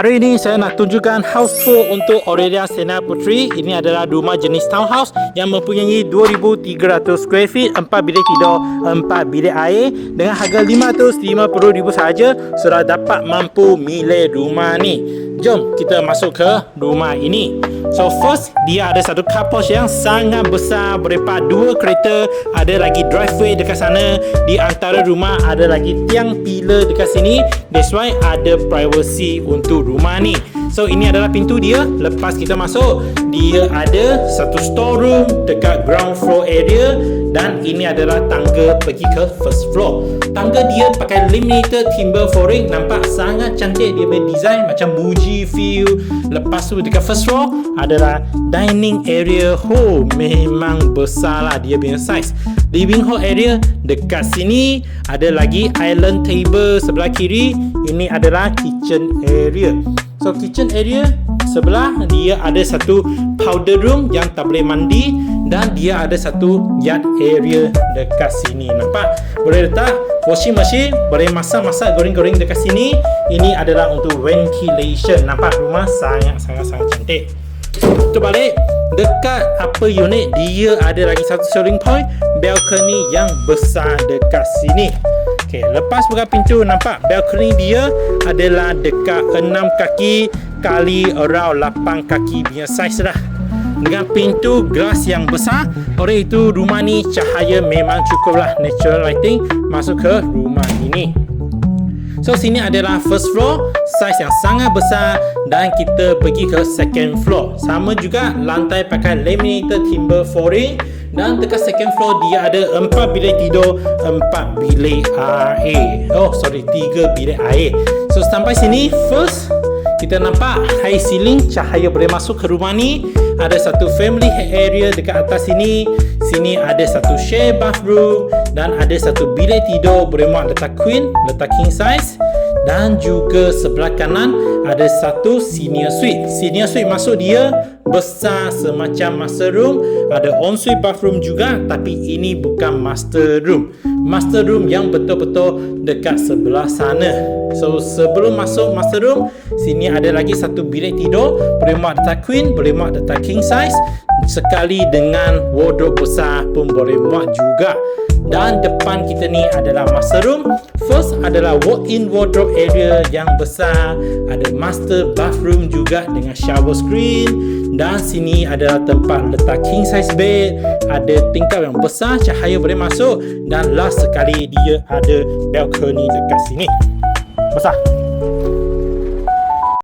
Hari ini saya nak tunjukkan house tour untuk Aurelia Sena Puteri. Ini adalah rumah jenis townhouse yang mempunyai 2,300 square feet, 4 bilik tidur, 4 bilik air. Dengan harga RM550,000 sahaja sudah dapat mampu milih rumah ni. Jom kita masuk ke rumah ini. So first, dia ada satu car porch yang sangat besar, boleh park 2 kereta. Ada lagi driveway dekat sana. Di antara rumah ada lagi tiang pilar dekat sini. That's why ada privacy untuk rumah ni. So ini adalah pintu dia. Lepas kita masuk, dia ada satu storeroom dekat ground floor area. Dan ini adalah tangga pergi ke first floor. Tangga dia pakai laminated timber flooring. Nampak sangat cantik. Dia punya design macam Muji feel. Lepas tu dekat first floor adalah dining area. Oh, memang besar lah dia punya size. Living hall area dekat sini. Ada lagi island table sebelah kiri. Ini adalah kitchen area. So kitchen area sebelah dia ada satu powder room yang tak boleh mandi. Dan dia ada satu yard area dekat sini. Nampak? Boleh letak washing machine. Boleh masak-masak, goreng-goreng dekat sini. Ini adalah untuk ventilation. Nampak rumah sangat-sangat cantik. Terbalik, dekat upper unit dia ada lagi satu selling point, balcony yang besar dekat sini. Okay, lepas buka pintu, nampak balcony dia adalah dekat 6 kaki kali around 8 kaki punya size dah. Dengan pintu glass yang besar, oleh itu rumah ni cahaya memang cukup lah, natural lighting masuk ke rumah ini. So sini adalah first floor, size yang sangat besar. Dan kita pergi ke second floor. Sama juga, lantai pakai laminated timber flooring. Dan dekat second floor dia ada 4 bilik tidur, 4 bilik air. 3 bilik air. So sampai sini, first kita nampak high ceiling, cahaya boleh masuk ke rumah ni. Ada satu family area dekat atas sini. Sini ada satu share bathroom. Dan ada satu bilik tidur, boleh muat letak queen, letak king size. Dan juga sebelah kanan ada satu senior suite. Senior suite masuk dia besar semacam master room. Ada ensuite bathroom juga, tapi ini bukan master room. Master room yang betul-betul dekat sebelah sana. So sebelum masuk master room, sini ada lagi satu bilik tidur, boleh muat letak queen, boleh muat letak king size. Sekali dengan wardrobe besar pun boleh muat juga. Dan depan kita ni adalah master room. First adalah walk-in wardrobe area yang besar. Ada master bathroom juga dengan shower screen. Dan sini adalah tempat letak king size bed. Ada tingkap yang besar, cahaya boleh masuk. Dan last sekali dia ada balcony dekat sini. Besar.